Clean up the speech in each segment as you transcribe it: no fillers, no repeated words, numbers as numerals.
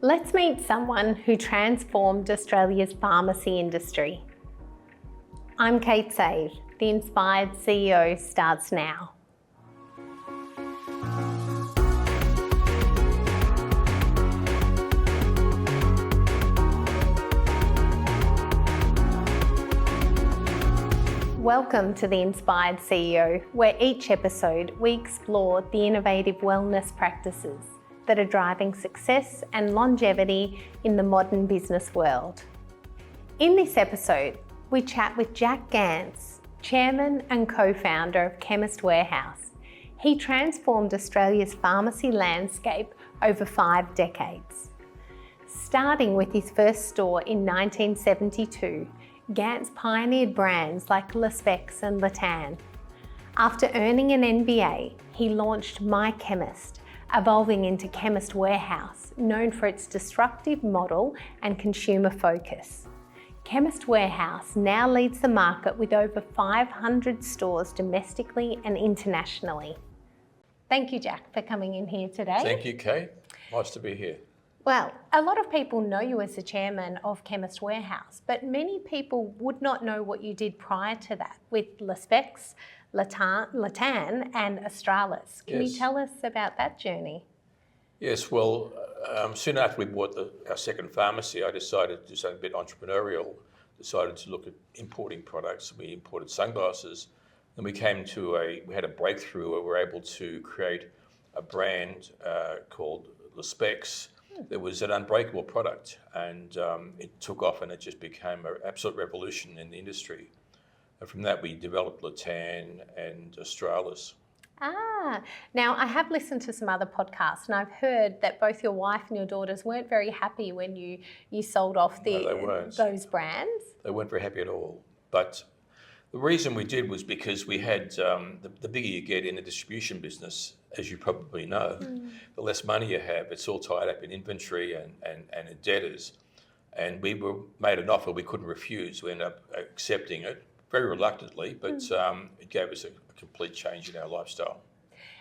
Let's meet someone who transformed Australia's pharmacy industry. I'm Kate Save. The Inspired CEO starts now. Welcome to The Inspired CEO, where each episode we explore the innovative wellness practices that are driving success and longevity in the modern business world. In this episode, we chat with Jack Gance, chairman and co-founder of Chemist Warehouse. He transformed Australia's pharmacy landscape over 5 decades. Starting with his first store in 1972, Gance pioneered brands like Le Specs and Latan. After earning an MBA, he launched My Chemist, evolving into Chemist Warehouse, known for its disruptive model and consumer focus. Chemist Warehouse now leads the market with over 500 stores domestically and internationally. Thank you, Jack, for coming in here today. Thank you, Kate. Nice to be here. Well, a lot of people know you as the chairman of Chemist Warehouse, but many people would not know what you did prior to that with Le Specs, Latan and Australis. Can you tell us about that journey? Yes, well, soon after we bought our second pharmacy, I decided to do something a bit entrepreneurial, decided to look at importing products. We imported sunglasses. Then we had a breakthrough where we were able to create a brand called Le Specs. It was an unbreakable product, and it took off, and it just became an absolute revolution in the industry. And from that, we developed Latan and Australis. Now I have listened to some other podcasts, and I've heard that both your wife and your daughters weren't very happy when you sold off those brands. They weren't very happy at all. But the reason we did was because we had, the bigger you get in the distribution business, as you probably know, the less money you have. It's all tied up in inventory and in debtors. And we were made an offer we couldn't refuse. We ended up accepting it very reluctantly, but it gave us a complete change in our lifestyle.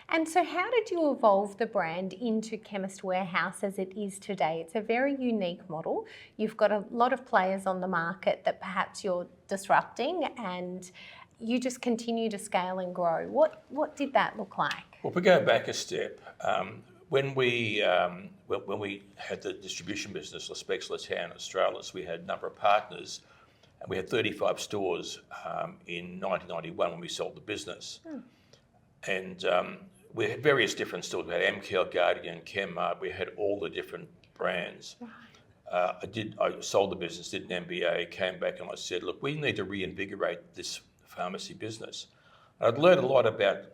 And so how did you evolve the brand into Chemist Warehouse as it is today? It's a very unique model. You've got a lot of players on the market that perhaps you're disrupting, and you just continue to scale and grow. What did that look like? Well, if we go back a step, when we had the distribution business, Le Specs, Latan, Australis, we had a number of partners, and we had 35 stores in 1991 when we sold the business. And we had various different stores. We had MKL, Guardian, Chemmart. We had all the different brands. I sold the business, did an MBA, came back, and I said, look, we need to reinvigorate this pharmacy business. And I'd learned a lot about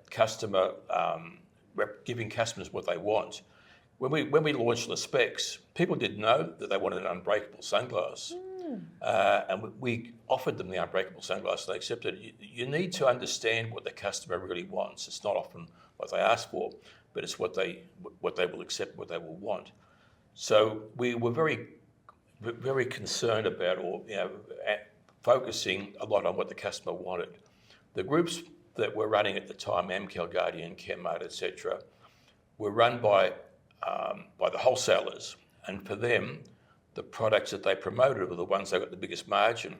giving customers what they want. When we launched Le Specs, people didn't know that they wanted an unbreakable sunglass. And we offered them the unbreakable sunglasses. They accepted it. You need to understand what the customer really wants. It's not often what they ask for, but it's what they will accept, what they will want. So we were very, very concerned about, focusing a lot on what the customer wanted. The groups that were running at the time, MKL, Guardian, Chemmart, etc., were run by the wholesalers, and for them, the products that they promoted were the ones that got the biggest margin.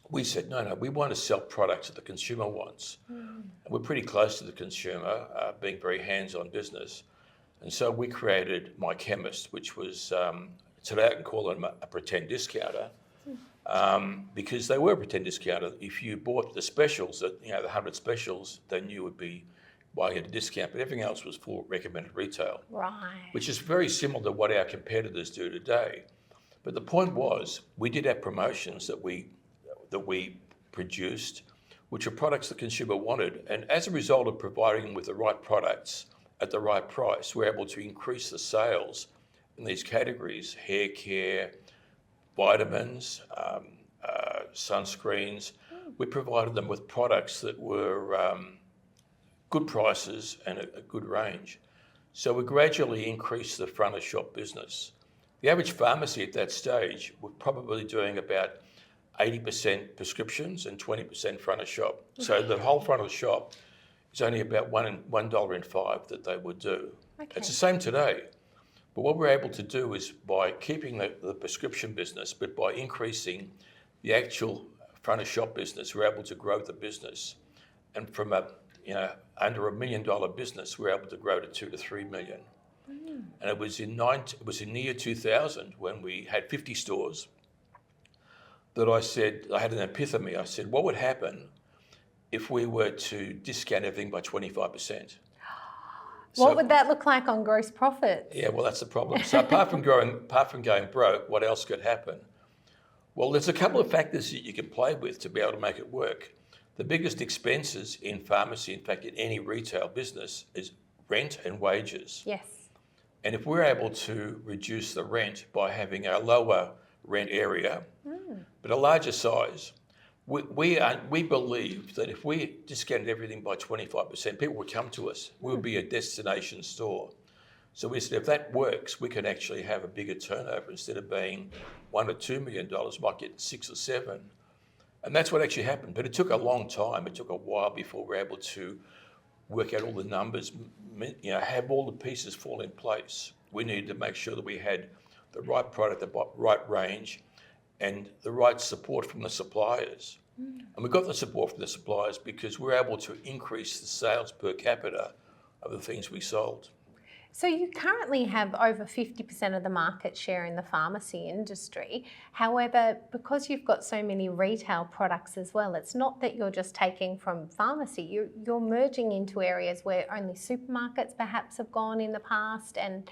We said, no, we want to sell products that the consumer wants. And we're pretty close to the consumer, being very hands-on business. And so we created My Chemist, which was, today I can call them a pretend discounter, because they were a pretend discounter. If you bought the specials, the 100 specials, then you would be buying at a discount, but everything else was full recommended retail. Right. Which is very similar to what our competitors do today. But the point was, we did have promotions that we produced, which are products the consumer wanted. And as a result of providing them with the right products at the right price, we're able to increase the sales in these categories: hair care, vitamins, sunscreens. We provided them with products that were good prices and a good range. So we gradually increased the front of shop business. The average pharmacy at that stage was probably doing about 80% prescriptions and 20% front of shop. So the whole front of the shop is only about $1.05 that they would do. Okay. It's the same today. But what we're able to do is by keeping the prescription business, but by increasing the actual front of shop business, we're able to grow the business. And from under $1 million business, we're able to grow to 2 to 3 million. And it was in the year 2000 when we had 50 stores that I had an epiphany. I said, what would happen if we were to discount everything by 25%? What would that look like on gross profit? Yeah, well, that's the problem. So apart from going broke, what else could happen? Well, there's a couple of factors that you can play with to be able to make it work. The biggest expenses in pharmacy, in fact, in any retail business, is rent and wages. Yes. And if we're able to reduce the rent by having a lower rent area, but a larger size, we believe that if we discounted everything by 25%, people would come to us. We would be a destination store. So we said, if that works, we can actually have a bigger turnover. Instead of being $1 or $2 million, might get 6 or 7. And that's what actually happened. But it took a long time. It took a while before we were able to work out all the numbers, have all the pieces fall in place. We needed to make sure that we had the right product, the right range, and the right support from the suppliers. And we got the support from the suppliers because we're able to increase the sales per capita of the things we sold. So you currently have over 50% of the market share in the pharmacy industry. However, because you've got so many retail products as well, it's not that you're just taking from pharmacy, you're merging into areas where only supermarkets perhaps have gone in the past. And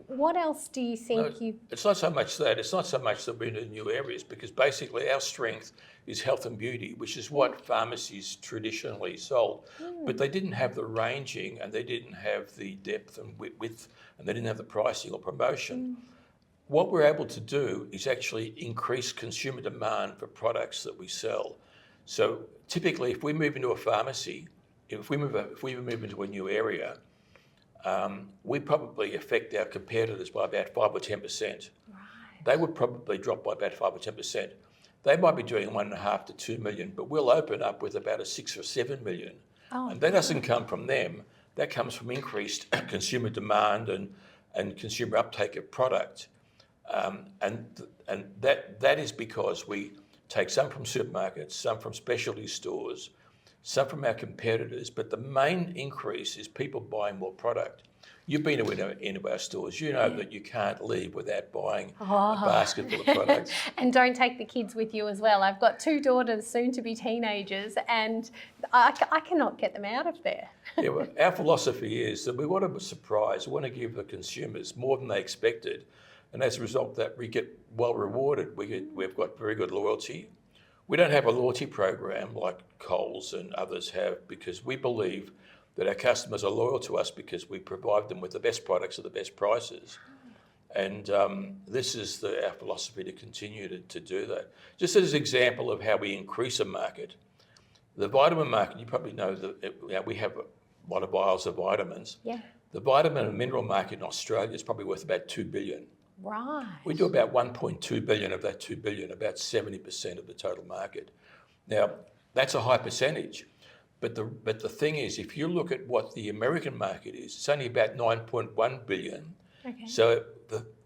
what else do you think It's not so much that. It's not so much that we're in new areas, because basically our strength is health and beauty, which is what pharmacies traditionally sold. But they didn't have the ranging, and they didn't have the depth and width, and they didn't have the pricing or promotion. What we're able to do is actually increase consumer demand for products that we sell. So typically, if we move into a pharmacy, if we move into a new area, we probably affect our competitors by about 5 or 10%. Right. They would probably drop by about 5 or 10%. They might be doing 1.5 to 2 million, but we'll open up with about a 6 or 7 million. And that doesn't come from them. That comes from increased consumer demand and consumer uptake of product. And that is because we take some from supermarkets, some from specialty stores, some from our competitors, but the main increase is people buying more product. You've been into our stores. You know that you can't leave without buying a basket full of products. And don't take the kids with you as well. I've got 2 daughters, soon to be teenagers, and I cannot get them out of there. Yeah, well, our philosophy is that we want to surprise. We want to give the consumers more than they expected. And as a result, that we get well rewarded. We've got very good loyalty. We don't have a loyalty program like Coles and others have, because we believe that our customers are loyal to us because we provide them with the best products at the best prices. And this is our philosophy to continue to do that. Just as an example of how we increase a market, the vitamin market, you probably know that we have a lot of vials of vitamins. Yeah. The vitamin and mineral market in Australia is probably worth about 2 billion. Right. We do about 1.2 billion of that 2 billion, about 70% of the total market. Now, that's a high percentage, but the thing is, if you look at what the American market is, it's only about 9.1 billion. Okay. So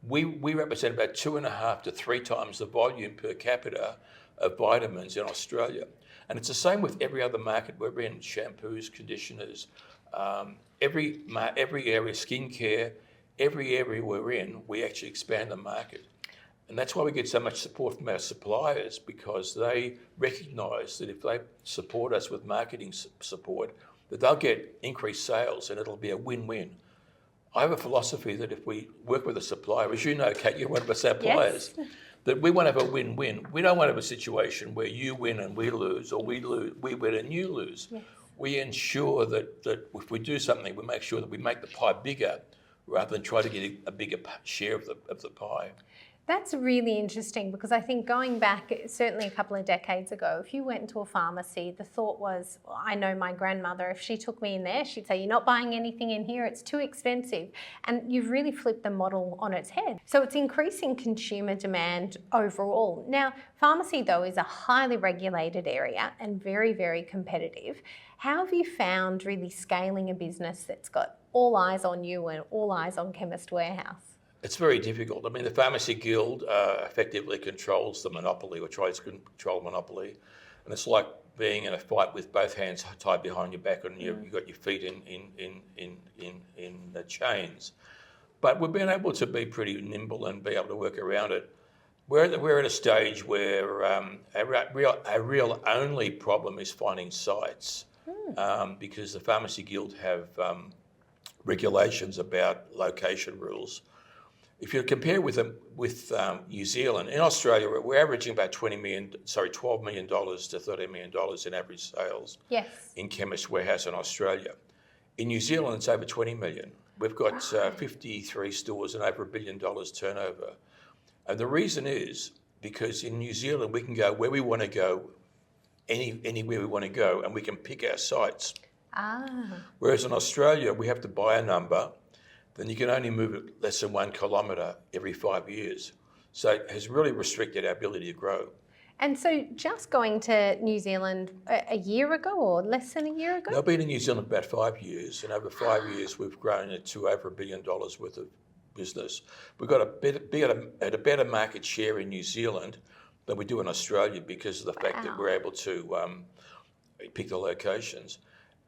we represent about 2.5 to 3 times the volume per capita of vitamins in Australia. And it's the same with every other market we're in: shampoos, conditioners, every area, skincare. Every area we're in, we actually expand the market. And that's why we get so much support from our suppliers, because they recognise that if they support us with marketing support, that they'll get increased sales and it'll be a win-win. I have a philosophy that if we work with a supplier, as you know, Kate, you're one of our suppliers, yes, that we want to have a win-win. We don't want to have a situation where you win and we lose, or we win and you lose. Yes. We ensure that if we do something, we make sure that we make the pie bigger, rather than try to get a bigger share of the pie. That's really interesting, because I think going back certainly a couple of decades ago, if you went into a pharmacy, the thought was, well, I know my grandmother, if she took me in there, she'd say, you're not buying anything in here, it's too expensive. And you've really flipped the model on its head. So it's increasing consumer demand overall. Now, pharmacy though is a highly regulated area and very, very competitive. How have you found really scaling a business that's got all eyes on you and all eyes on Chemist Warehouse? It's very difficult. I mean, the Pharmacy Guild effectively controls the monopoly, or tries to control monopoly, and it's like being in a fight with both hands tied behind your back, and you've got your feet in the chains. But we've been able to be pretty nimble and be able to work around it. We're at a stage where our real only problem is finding sites, because the Pharmacy Guild have regulations about location rules. If you compare with New Zealand, in Australia, we're averaging about $12 million to $13 million in average sales. Yes. In Chemist Warehouse in Australia. In New Zealand, it's over 20 million. We've got 53 stores and over $1 billion turnover. And the reason is because in New Zealand, we can go where we want to go, anywhere we want to go, and we can pick our sites. Whereas in Australia, we have to buy a number, then you can only move it less than 1 kilometre every 5 years. So it has really restricted our ability to grow. And so just going to New Zealand a year ago or less than a year ago? I've been in New Zealand about 5 years, and over 5 years we've grown it to over $1 billion worth of business. We've got a better market share in New Zealand than we do in Australia because of the fact that we're able to pick the locations.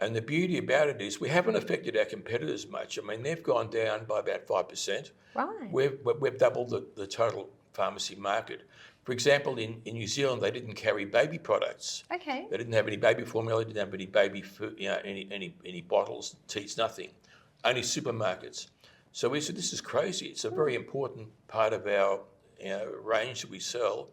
And the beauty about it is we haven't affected our competitors much. I mean, they've gone down by about 5%. Right. We've doubled the total pharmacy market. For example, in New Zealand, they didn't carry baby products. Okay. They didn't have any baby formula, didn't have any baby food, any bottles, teats, nothing. Only supermarkets. So we said, this is crazy. It's a very important part of our range that we sell.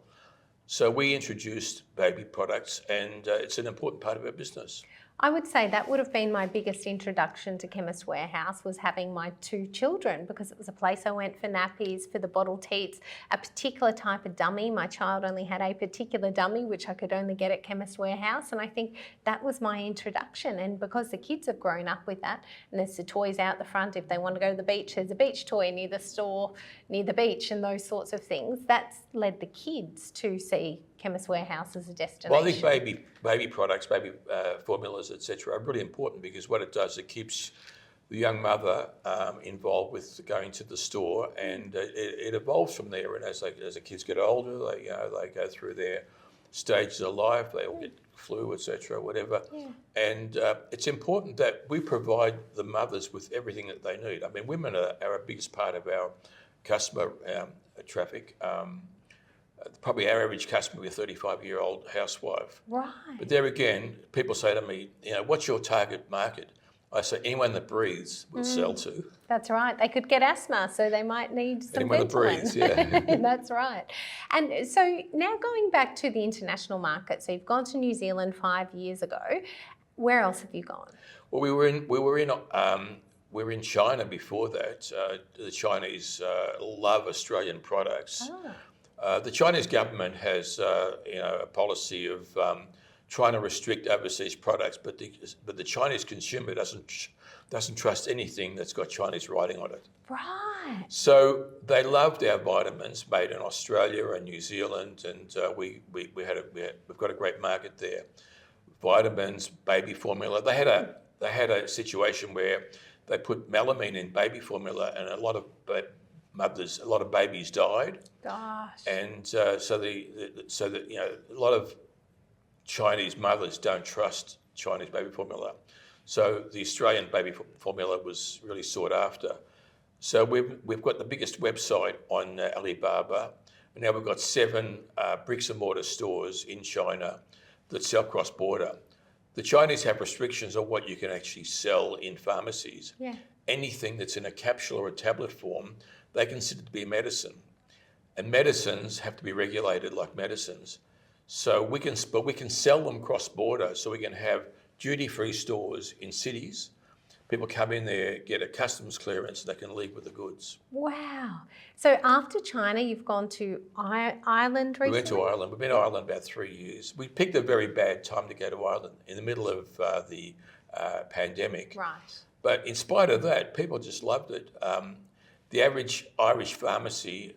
So we introduced baby products, and it's an important part of our business. I would say that would have been my biggest introduction to Chemist Warehouse, was having my 2 children, because it was a place I went for nappies, for the bottle teats, a particular type of dummy. My child only had a particular dummy, which I could only get at Chemist Warehouse. And I think that was my introduction. And because the kids have grown up with that, and there's the toys out the front, if they want to go to the beach, there's a beach toy near the store, near the beach, and those sorts of things, that's led the kids to see Chemist Warehouse as a destination. Well, I think baby products, baby formulas, etc., are really important, because what it does, it keeps the young mother involved with going to the store, and it evolves from there. And as the kids get older, they go through their stages of life. They all get flu, etc., whatever. Yeah. And it's important that we provide the mothers with everything that they need. I mean, women are a biggest part of our customer traffic. Probably our average customer will be a 35-year-old housewife. Right. But there again, people say to me, what's your target market? I say anyone that breathes will sell to. That's right. They could get asthma, so they might need some anyone that breathes, yeah. That's right. And so now going back to the international market, so you've gone to New Zealand 5 years ago. Where else have you gone? Well, we were in China before that. The Chinese love Australian products. The Chinese government has a policy of trying to restrict overseas products, but the Chinese consumer doesn't trust anything that's got Chinese writing on it. Right. So they loved our vitamins made in Australia and New Zealand, and we've got a great market there. Vitamins, baby formula. They had a situation where they put melamine in baby formula, and a lot of babies died. Gosh. And a lot of Chinese mothers don't trust Chinese baby formula. So the Australian baby formula was really sought after. So we've got the biggest website on Alibaba, and now we've got 7 bricks and mortar stores in China that sell cross-border. The Chinese have restrictions on what you can actually sell in pharmacies. Yeah. Anything that's in a capsule or a tablet form, they consider to be a medicine. And medicines have to be regulated like medicines. So we can sell them cross-border, so we can have duty-free stores in cities, People come in there, get a customs clearance, and they can leave with the goods. Wow. So after China, you've gone to Ireland recently? We went to Ireland. We've been to Ireland about 3 years. We picked a very bad time to go to Ireland in the middle of the pandemic. Right. But in spite of that, people just loved it. The average Irish pharmacy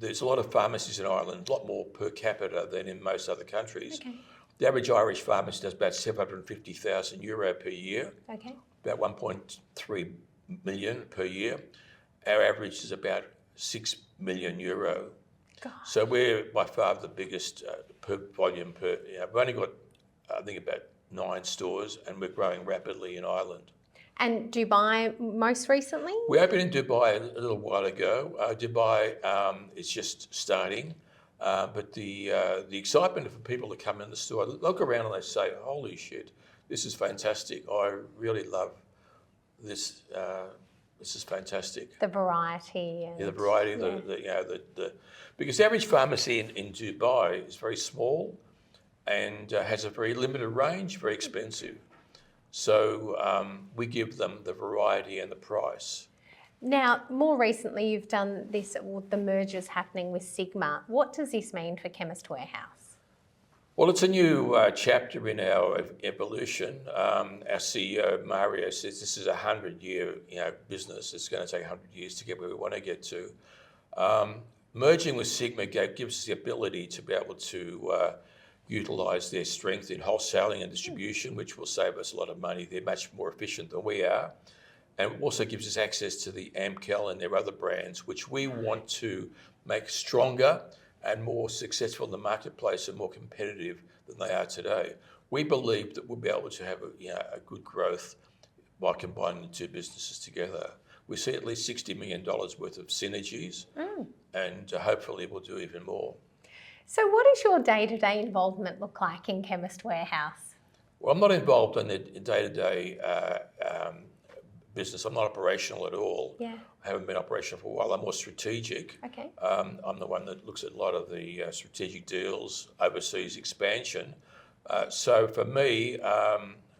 there's a lot of pharmacies in Ireland, a lot more per capita than in most other countries. Okay. The average Irish pharmacy does about €750,000 per year, Okay. about 1.3 million per year. Our average is about €6 million. God. So we're by far the biggest per volume we've only got, I think, about 9 stores, and we're growing rapidly in Ireland. And Dubai most recently? We opened in Dubai a little while ago. Dubai is just starting, but the excitement for people to come in the store, look around and they say, "Holy shit, this is fantastic! I really love this. This is fantastic." The variety. And, Yeah, the variety, because the average pharmacy in Dubai is very small and has a very limited range, very expensive. So we give them the variety and the price. Now, more recently, you've done this, the mergers happening with Sigma. What does this mean for Chemist Warehouse? Well, it's a new chapter in our evolution. Our CEO, Mario, says this is a 100-year business. It's going to take 100 years to get where we want to get to. Merging with Sigma gives us the ability to be able to utilise their strength in wholesaling and distribution, which will save us a lot of money. They're much more efficient than we are. And it also gives us access to the Amcal and their other brands, which we want to make stronger and more successful in the marketplace and more competitive than they are today. We believe that we'll be able to have a good growth by combining the two businesses together. We see at least $60 million worth of synergies, and hopefully we'll do even more. So what does your day-to-day involvement look like in Chemist Warehouse? Well, I'm not involved in the day-to-day business. I'm not operational at all. Yeah. I haven't been operational for a while. I'm more strategic. Okay. I'm the one that looks at a lot of the strategic deals, overseas expansion. So for me,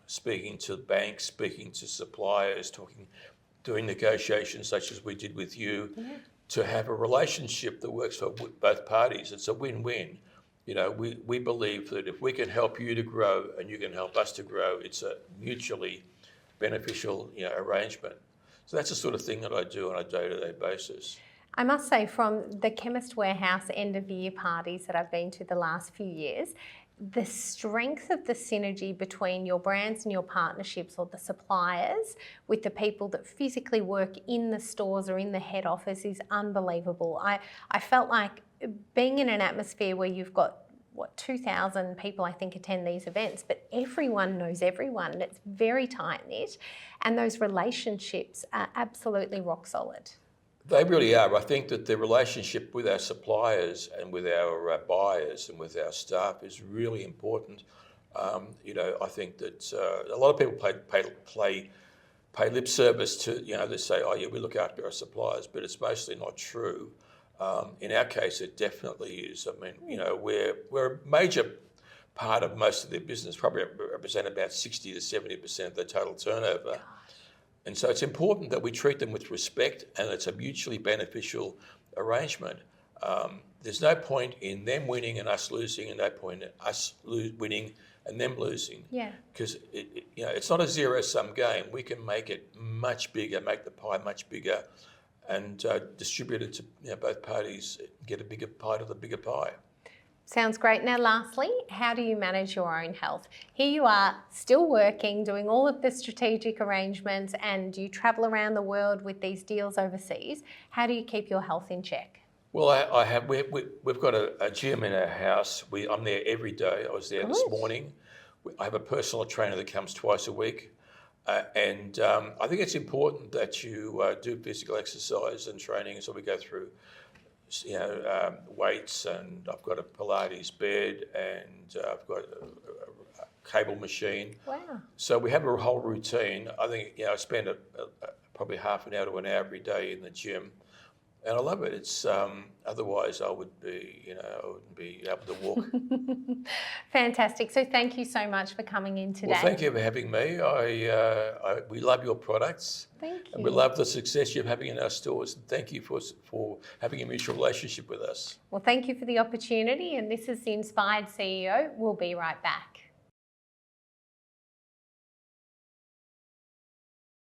speaking to banks, speaking to suppliers, doing negotiations such as we did with you, to have a relationship that works for both parties. It's a win-win. We believe that if we can help you to grow and you can help us to grow, it's a mutually beneficial arrangement. So that's the sort of thing that I do on a day-to-day basis. I must say, from the Chemist Warehouse end-of-year parties that I've been to the last few years, the strength of the synergy between your brands and your partnerships, or the suppliers, with the people that physically work in the stores or in the head office, is unbelievable. I felt like being in an atmosphere where you've got 2,000 people, I think, attend these events, but everyone knows everyone, and it's very tight-knit, and those relationships are absolutely rock solid. They really are. I think that the relationship with our suppliers and with our buyers and with our staff is really important. I think that a lot of people pay lip service to, they say, "Oh yeah, we look after our suppliers," but it's mostly not true. In our case, it definitely is. I mean, we're a major part of most of their business, probably represent about 60 to 70% of their total turnover. God. And so it's important that we treat them with respect, and it's a mutually beneficial arrangement. There's no point in them winning and us losing, and no point in us winning and them losing. Yeah. Because it's not a zero-sum game. We can make it much bigger, make the pie much bigger, and distribute it to both parties, get a bigger part of the bigger pie. Sounds great. Now, lastly, how do you manage your own health? Here you are, still working, doing all of the strategic arrangements, and you travel around the world with these deals overseas. How do you keep your health in check? Well, we've got a gym in our house. I'm there every day. I was there this morning. I have a personal trainer that comes twice a week. And I think it's important that you do physical exercise and training. So we go through weights, and I've got a Pilates bed, and I've got a cable machine. Wow. So we have a whole routine. I think, I spend probably half an hour to an hour every day in the gym. And I love it. It's otherwise I wouldn't be able to walk. Fantastic. So thank you so much for coming in today. Well, thank you for having me. We love your products. Thank you. And we love the success you're having in our stores. And thank you for having a mutual relationship with us. Well, thank you for the opportunity. And this is the Inspired CEO. We'll be right back.